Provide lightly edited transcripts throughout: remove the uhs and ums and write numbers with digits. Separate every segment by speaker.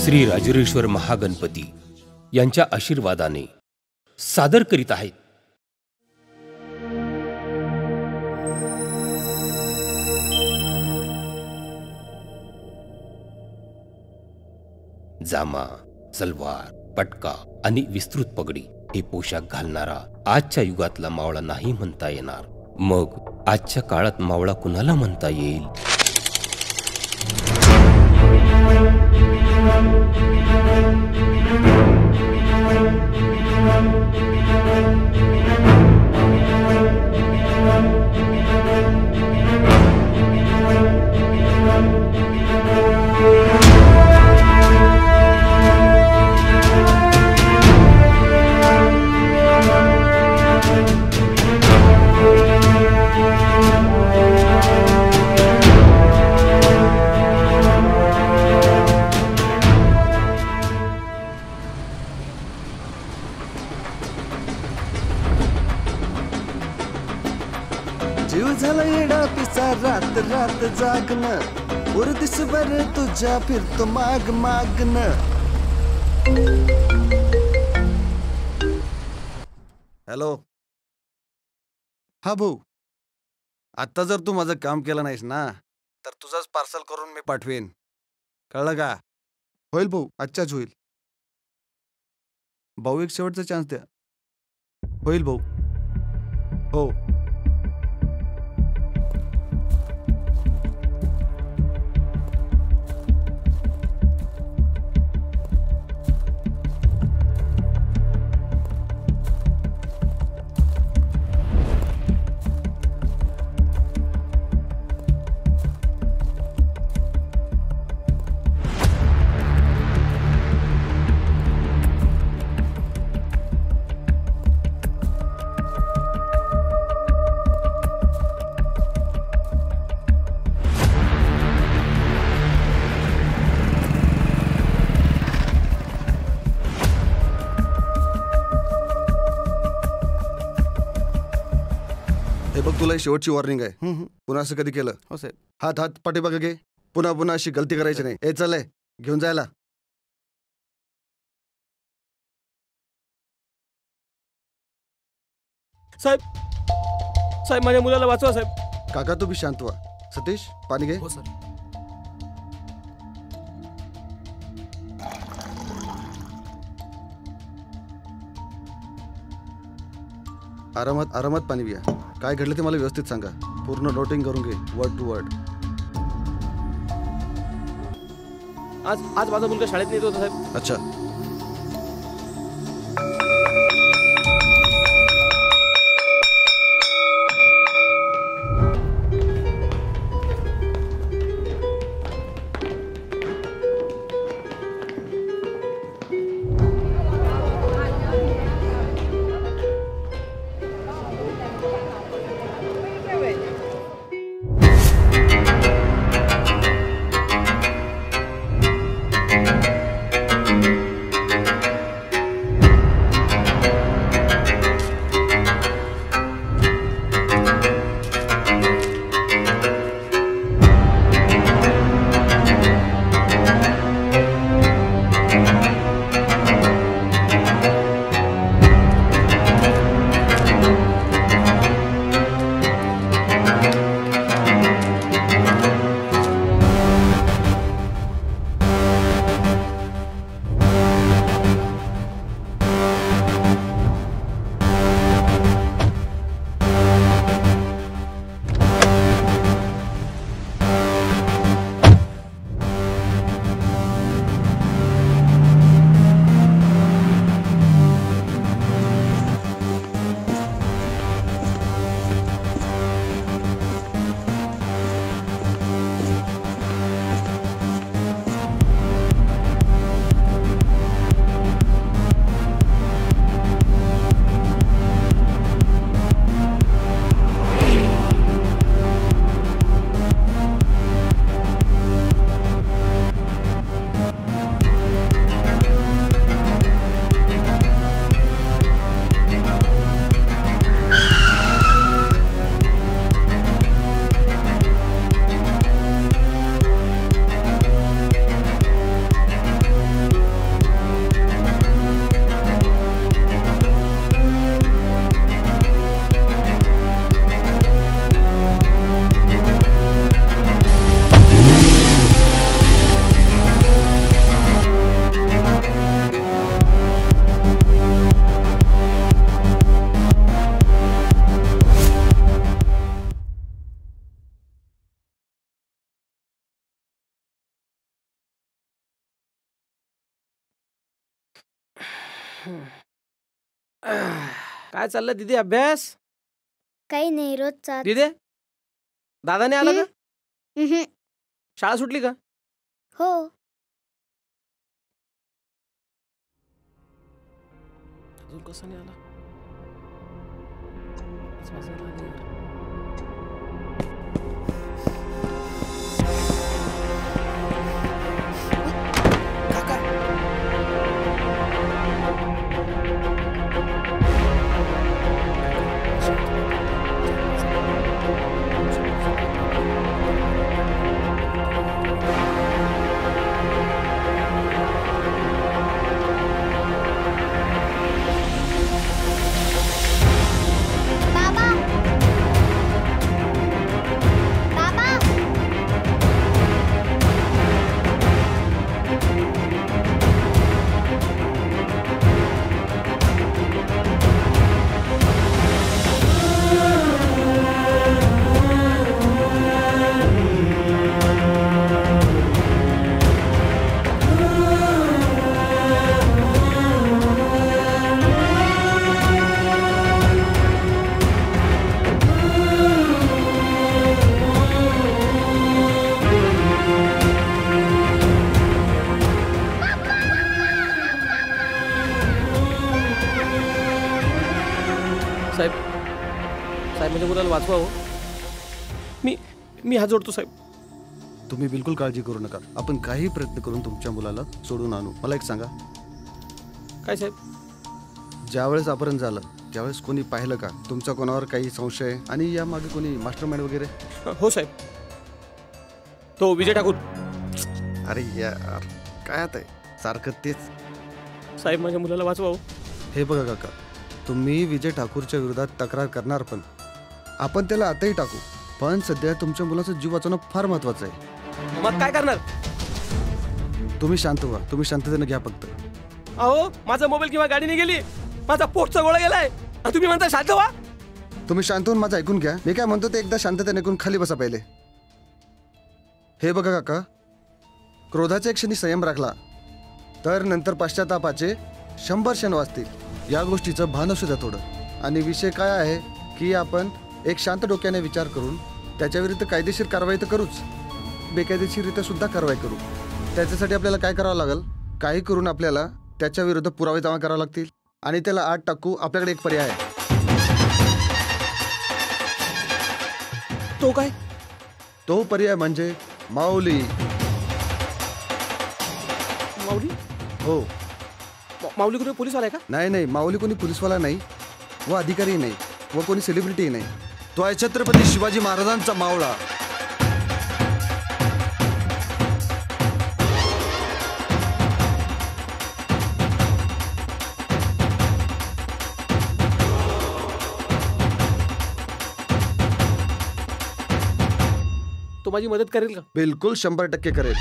Speaker 1: श्री राजरेश्वर महागणपती यांच्या आशीर्वादाने सादर करीत आहेत जामा, सलवार, पटका आणि विस्तृत पगडी हे पोशाख घालणारा आजच्या युगातला मावळा नाही म्हणता येणार. मग आजच्या काळात मावळा कुणाला म्हणता येईल?
Speaker 2: जीव झाला येडा पिसा रात रात जागणं पुर दिसभर तुझ्या फिरतो माग मागणं. हॅलो. हा भाऊ, आता जर तू माझं काम केलं नाहीस ना तर तुझंच पार्सल करून मी पाठवेन, कळलं का? होईल भाऊ, आजच्याच होईल. भाऊ एक शेवटचा चान्स द्या. होईल भाऊ. हो. हे बघ, तुला शेवटची वॉर्निंग आहे. पुन्हा असं कधी केलं? हो साहेब. हात हात पाठीमागे घे. पुन्हा पुन्हा अशी गलती करायची नाही. ए चल, घेऊन जायला.
Speaker 3: साहेब, साहेब माझ्या मुलाला वाचवा साहेब.
Speaker 2: काका तू बी शांत व्हा. सतीश, पाणी घे.
Speaker 3: हो सर.
Speaker 2: आरामात आरामात पाणी पिया. काय घडलं ते मला व्यवस्थित सांगा. पूर्ण नोटिंग करून घे, वर्ड टू वर्ड.
Speaker 3: आज माझा मुलगा शाळेत नेत होता साहेब.
Speaker 2: अच्छा.
Speaker 3: काय चाललंय दीदी, अभ्यास?
Speaker 4: काही नाही, रोजचा.
Speaker 3: दीदी, दादा नाही आला का?
Speaker 4: उहुं.
Speaker 3: शाळा सुटली का?
Speaker 4: हो.
Speaker 3: अजून कसं नाही आला? 5 वाजायला आले यार. काका.
Speaker 4: बाबा. बाबा.
Speaker 3: साहेब, साहेब माझ्या मुलाला वाचवा हो. मी हात जोडतो साहेब.
Speaker 2: तुम्ही बिलकुल काळजी करू नका. आपण काही प्रयत्न करून तुमच्या मुलाला सोडून आणू. मला एक सांगा,
Speaker 3: काय साहेब?
Speaker 2: ज्यावेळेस अपहरण झालं त्यावेळेस कोणी पाहिलं का? तुमचा कोणावर काही संशय आणि यामागे कोणी मास्टरमाइंड वगैरे?
Speaker 3: हो साहेब, तो विजय ठाकूर.
Speaker 2: अरे यार, काय आता आहे सारखं तेच.
Speaker 3: साहेब माझ्या मुलाला वाचवा हो.
Speaker 2: हे बघा काका, तुम्ही विजय ठाकूरच्या विरोधात तक्रार करणार, पण आपण त्याला आताही टाकू. पण सध्या तुमच्या मुलाचा जीव वाचवणं फार महत्वाचं आहे.
Speaker 3: मग काय करणार?
Speaker 2: तुम्ही शांत व्हा. तुम्ही शांततेने घ्या फक्त.
Speaker 3: अहो, माझा मोबाईल किंवा गाडीने गेली, माझा पोटचा गोळा गेलाय, आणि तुम्ही म्हणता शांत व्हा.
Speaker 2: तुम्ही शांत होऊन माझं ऐकून घ्या. मी काय म्हणतो ते एकदा शांततेने ऐकून खाली बसा पहिले. हे बघा काका, क्रोधाच्या क्षणी संयम राखला तर नंतर पश्चातापाचे 100 क्षण वाचतील. या गोष्टीचं भान असू द्या थोडं. आणि विषय काय आहे की आपण एक शांत डोक्याने विचार करून त्याच्याविरुद्ध कायदेशीर कारवाई तर करूच, बेकायदेशीररित्या सुद्धा कारवाई करू. त्याच्यासाठी आपल्याला काय करावं लागेल? काही करून आपल्याला त्याच्या विरुद्ध पुरावे जमा करावे लागतील आणि त्याला आत टाकू. आपल्याकडे एक पर्याय आहे.
Speaker 3: तो काय?
Speaker 2: तो पर्याय म्हणजे माऊली.
Speaker 3: माऊली?
Speaker 2: हो.
Speaker 3: माऊली कुठे पोलीस आलाय का?
Speaker 2: नाही नाही, माऊली कोणी पोलीसवाला नाही व अधिकारी नाही व कोणी सेलिब्रिटी नाही. तो आहे छत्रपती शिवाजी महाराजांचा मावळा.
Speaker 3: तो माझी मदत करेल का?
Speaker 2: बिलकुल 100% करेल.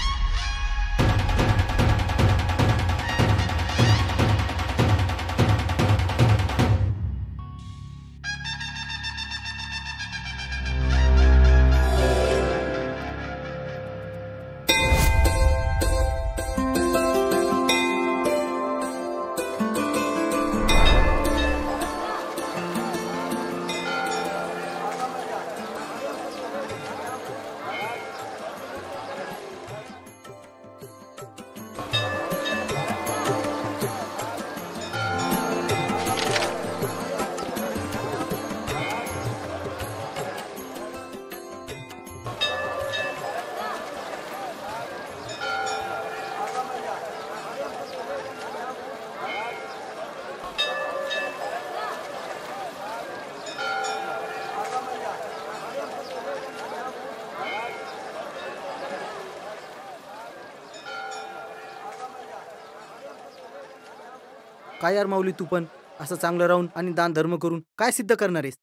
Speaker 5: काय यार माऊली, तू पण असं चांगलं राहून आणि दान धर्म करून काय सिद्ध करणार आहेस?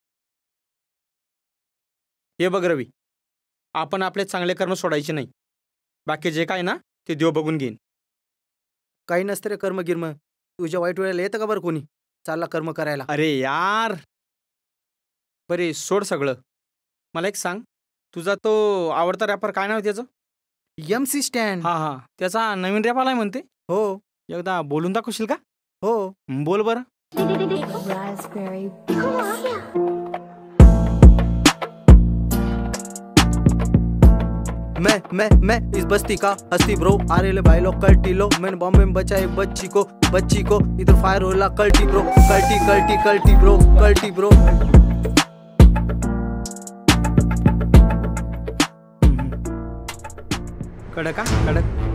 Speaker 6: हे बघ रवी, आपण आपले चांगले कर्म सोडायचे नाही. बाकी जे काय ना ते देव बघून घेईन.
Speaker 5: काही नसतं रे कर्म गिर्म. तुझ्या वाईट वेळेला येतं का बरं कोणी चालला कर्म करायला?
Speaker 6: अरे यार, बरे सोड सगळं. मला एक सांग, तुझा तो आवडता रॅपर काय नाव त्याचं?
Speaker 5: MC stand.
Speaker 6: हा, त्याचा नवीन रॅप आलाय म्हणते.
Speaker 5: हो.
Speaker 6: एकदा बोलून दाखवशील का?
Speaker 5: हो.
Speaker 6: बोल बरं.
Speaker 5: मैं इस बस्ती का हस्ती ब्रो, आ रहे ले भाई लोग कल्टी लो, मैंने बॉम्बे में बचा एक बच्ची को इधर फायर होला कल्टी ब्रो, कल्टी ब्रो, कल्टी ब्रो।
Speaker 6: कडक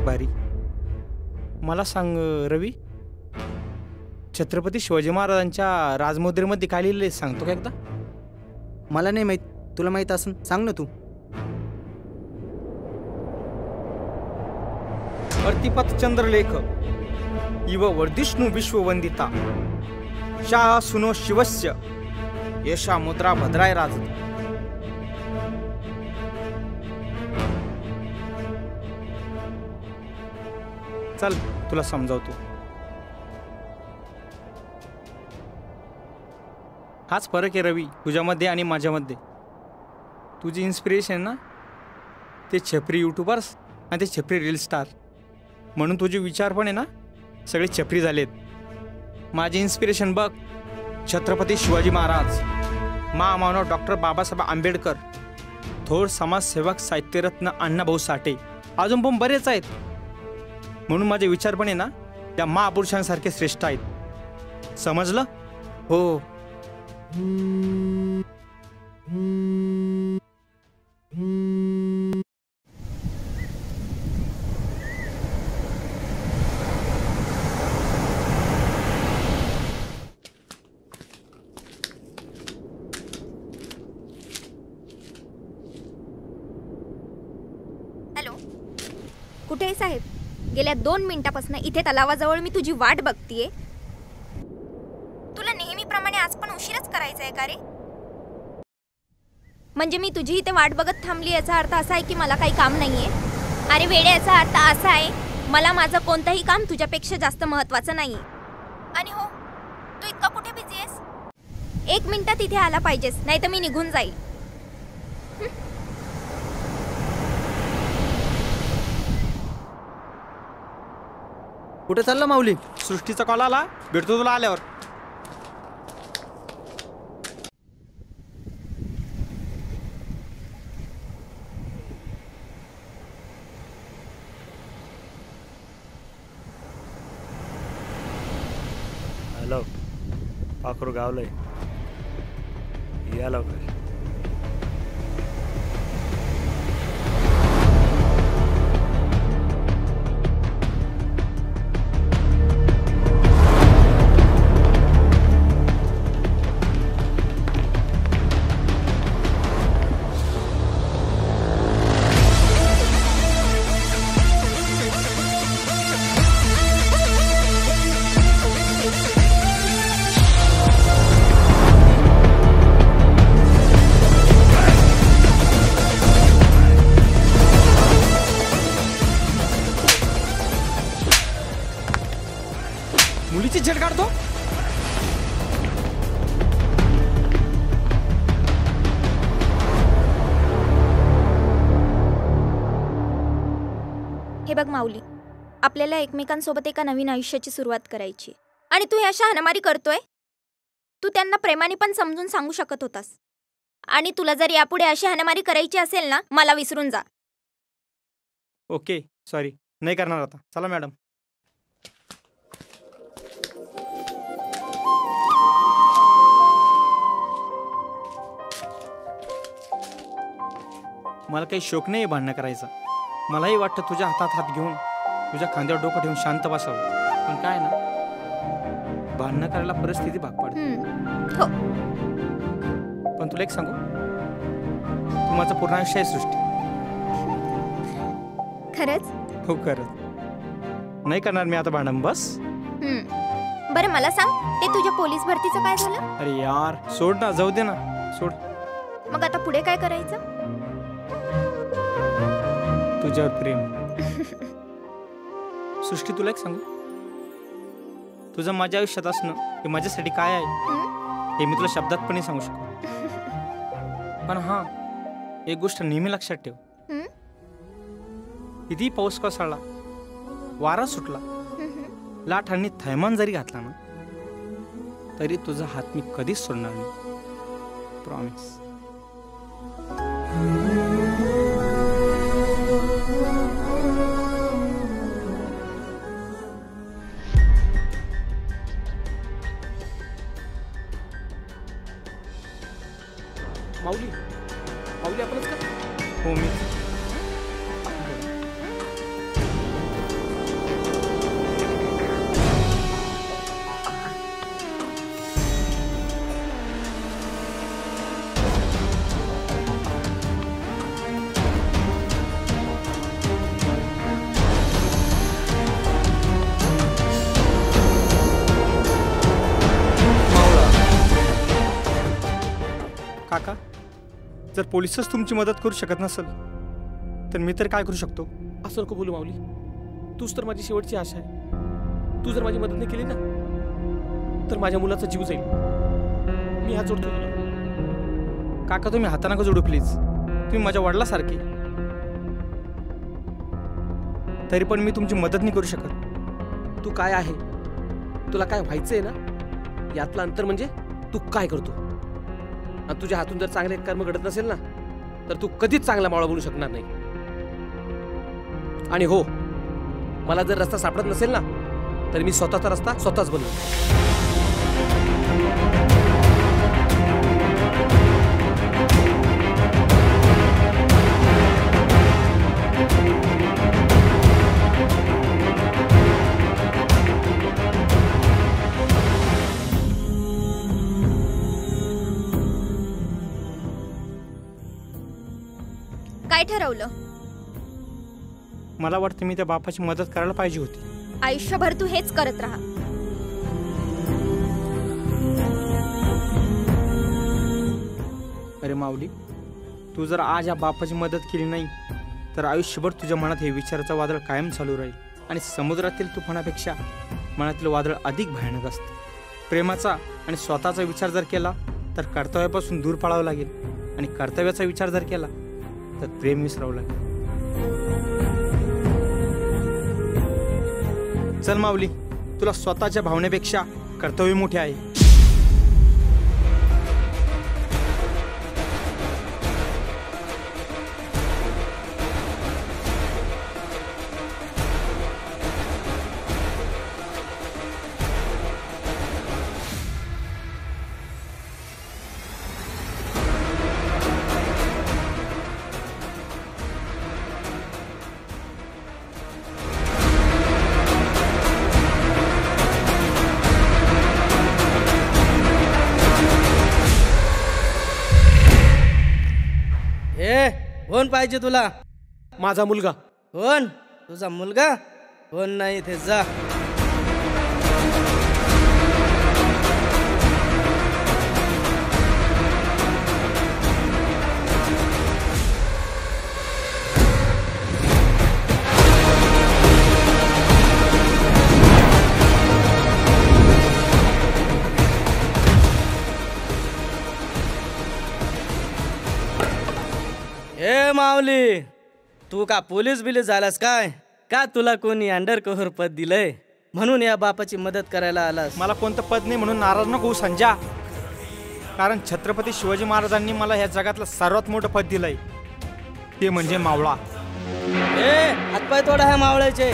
Speaker 6: भारी. मला सांग रवी, छत्रपती शिवाजी महाराजांच्या राजमुद्रेमध्ये काय लिहिलंय सांगतो का एकदा?
Speaker 5: मला नाही माहित, तुला माहित असन सांग ना तू.
Speaker 6: अर्तिपथ चंद्रलेख इव वर्धिष्णु विश्ववंदिता शाह सुनो शिवस्य येषा मुद्रा भद्राय राज. चल तुला समजावतो. हाच फरक आहे रवी तुझ्यामध्ये आणि माझ्यामध्ये. तुझी इन्स्पिरेशन ना ते छपरी यूट्यूबर्स आणि ते छपरी रील स्टार, म्हणून तुझे विचार पण आहे ना सगळे छपरी झालेत. माझी इन्स्पिरेशन बघ, छत्रपती शिवाजी महाराज, महामानव डॉक्टर बाबासाहेब आंबेडकर, थोर समाजसेवक साहित्यरत्न अण्णाभाऊ साठे, अजून पण बरेच आहेत. म्हणून माझे विचार पण आहे ना त्या महापुरुषांसारखे श्रेष्ठ आहेत. समजलं?
Speaker 5: हो.
Speaker 7: हॅलो, कुठे आहे साहेब? गेल्या 2 मिनिटापासून इथे तलावाजवळ मी तुझी वाट बघतीये. तुला नेहमीप्रमाणे आज पण उशीरच करायचा आहे का रे? म्हणजे मी तुझी इथे वाट बघत थांबली याचा अर्थ असा आहे की मला काही काम नाहीये? अरे वेडे, याचा अर्थ असा आहे मला माझं कोणतंही काम तुझ्यापेक्षा जास्त महत्त्वाचं नाहीये. आणि हो, तू इतका कुठे बिझी आहेस? 1 मिनिटात इथे आला पाहिजेस, नाही तर मी निघून जाईल.
Speaker 5: कुठे चालला माऊली?
Speaker 6: सृष्टीचा कॉल आला, भेटतो तुला आल्यावर.
Speaker 8: हॅलो, पाखरू गावलंय, या लवकर.
Speaker 6: मुलीची झेड काढतो.
Speaker 7: हे बघ माऊली, आपल्याला एकमेकांसोबत एका नवीन आयुष्याची सुरुवात करायची आणि तू अशा हाणामारी करतोय. तू त्यांना प्रेमाने पण समजून सांगू शकत होतास. आणि तुला जर यापुढे अशी हाणामारी करायची असेल ना, मला विसरून जा.
Speaker 6: ओके, सॉरी, नाही करणार आता. चला मॅडम. मला काही शौक नाही भांडणं करायचा. मलाही वाटतं तुझ्या हातात हात घेऊन तुझ्या खांद्यावर डोकं ठेवून शांत बसावं. पण काय ना, भांडणं करायला परिस्थिती भाग पडते.
Speaker 7: हो.
Speaker 6: पण तुला एक सांगू, तू माझं पूर्ण आयुष्य आहे सृष्टी.
Speaker 7: खरंच?
Speaker 6: हो खरंच. नाही करणार मी आता भांडण. बस.
Speaker 7: बरं मला सांग, ते तुझ्या पोलीस भरतीचं काय झालं?
Speaker 6: अरे यार, सोड ना, जाऊ दे ना, सोड.
Speaker 7: मग आता पुढे काय करायचं?
Speaker 6: तुझ्यावर प्रेम. सृष्टी, तुला एक सांगू, तुझं माझ्या आयुष्यात असणं हे माझ्यासाठी काय आहे हे मी तुला शब्दात पण नाही सांगू शकतो. पण हा, एक गोष्ट नेहमी लक्षात ठेव. किती पाऊस कोसळला, वारा सुटला, लाठ आणि थैमान जरी घातला ना तरी तुझा हात मी कधीच सोडणार नाही. प्रॉमिस.
Speaker 3: माऊली माऊली आपणच का?
Speaker 6: हो मी. काका, जर पोलिसच तुमची मदत करू शकत नसेल तर मी तर काय करू शकतो?
Speaker 3: असं नको बोलू माऊली. तूच तर माझी शेवटची आशा आहे. तू जर माझी मदत नाही केली ना तर माझ्या मुलाचा जीव जाईल. मी हात जोडतो तुला.
Speaker 6: काका, तुम्ही हाता नका जोडू प्लीज. तुम्ही माझ्या वडिलासारखे. तरी पण मी तुमची मदत नाही करू शकत.
Speaker 3: तू काय आहे, तुला काय व्हायचंय ना, यातलं अंतर म्हणजे तू काय करतो. आणि तुझ्या हातून जर चांगले कर्म घडत नसेल ना तर तू कधीच चांगला मावळा बनू शकणार नाही. आणि हो, मला जर रस्ता सापडत नसेल ना तर मी स्वतःचा रस्ता स्वतःच बनवू.
Speaker 7: काय ठरवलं?
Speaker 6: मला वाटतं मी त्या बापाची मदत करायला पाहिजे होती.
Speaker 7: आयुष्यभर तू हेच करत राहा.
Speaker 6: अरे माऊली, तू जर आज या बापाची मदत केली नाही तर आयुष्यभर तुझ्या मनात हे विचाराचं वादळ कायम चालू राहील. आणि समुद्रातील तुफानापेक्षा मनातील वादळ अधिक भयानक असतं. प्रेमाचा आणि स्वतःचा विचार जर केला तर कर्तव्यापासून दूर पळावं लागेल. आणि कर्तव्याचा विचार जर केला तर प्रेम विसरावं लागेल. चल माऊली, तुला स्वतःच्या भावनेपेक्षा कर्तव्य मोठे आहे.
Speaker 5: कोण पाहिजे तुला?
Speaker 3: माझा मुलगा.
Speaker 5: कोण? तुझा मुलगा? कोण नाही ते जा. ए माऊली, तू का पोलीस बिलीस झालास काय? का तुला कोणी अंडर कव्हर पद दिलंय म्हणून या बापाची मदत करायला आलास?
Speaker 6: मला कोणतं पद नाही म्हणून नाराज नको होऊ संजा. कारण छत्रपती शिवाजी महाराजांनी मला ह्या जगातलं सर्वात मोठं पद दिलंय, ते म्हणजे मावळा.
Speaker 5: ए, हातपाय तोडा ह्या मावळ्याचे.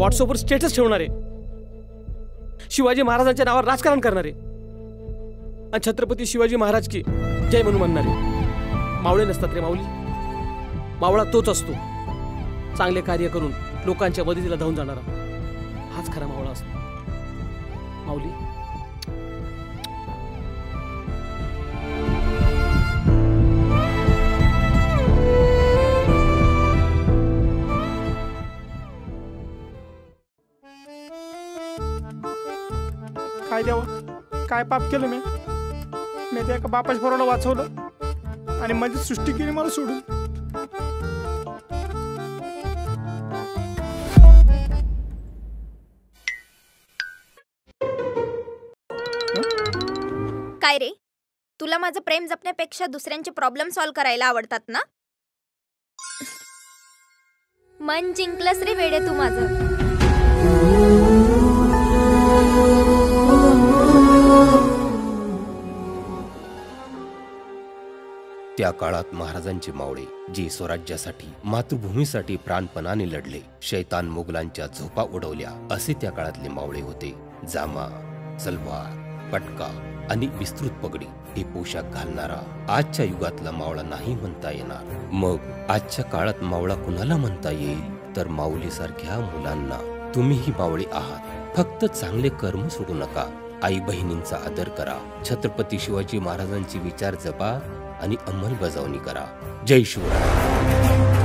Speaker 3: व्हॉट्सअपवर स्टेटस ठेवणारे, शिवाजी महाराजांच्या नावावर राजकारण करणारे आणि छत्रपती शिवाजी महाराज की जय म्हणून म्हणणारे मावळे नसतात रे माऊली. मावळा तोच असतो चांगले कार्य करून लोकांच्या मदतीला धावून जाणारा. हाच खरा मावळा असतो माऊली.
Speaker 6: काय द्यावं, काय पाप केलं मी त्या एका बापाच्या पोराला वाचवलं आणि माझी सृष्टी केली मला सोडून.
Speaker 7: काय रे, तुला माझं प्रेम जपण्यापेक्षा दुसऱ्यांचे प्रॉब्लेम सॉल्व करायला आवडतात ना? मन जिंकलंस रे वेडे तू माझं.
Speaker 1: त्या काळात महाराजांचे मावळे जे स्वराज्यासाठी मातृभूमीसाठी प्राणपणाने लढले, शैतान मुघलांच्या झोपा उडवल्या असे त्या काळातले मावळे होते. जामा, सलवार, पटका आणि विस्तृत पगडी हे पोशाख घालणारा आजच्या युगातला मावळा नाही म्हणता येणार. मग आजच्या काळात मावळा कुणाला म्हणता येईल तर माऊलीसारख्या मुलांना. तुम्हीही मावळे आहात, फक्त चांगले कर्म सोडू नका. आई बहिणींचा आदर करा, छत्रपती शिवाजी महाराजांचे विचार जपा आणि अंमलबजावणी करा. जय शिवराय.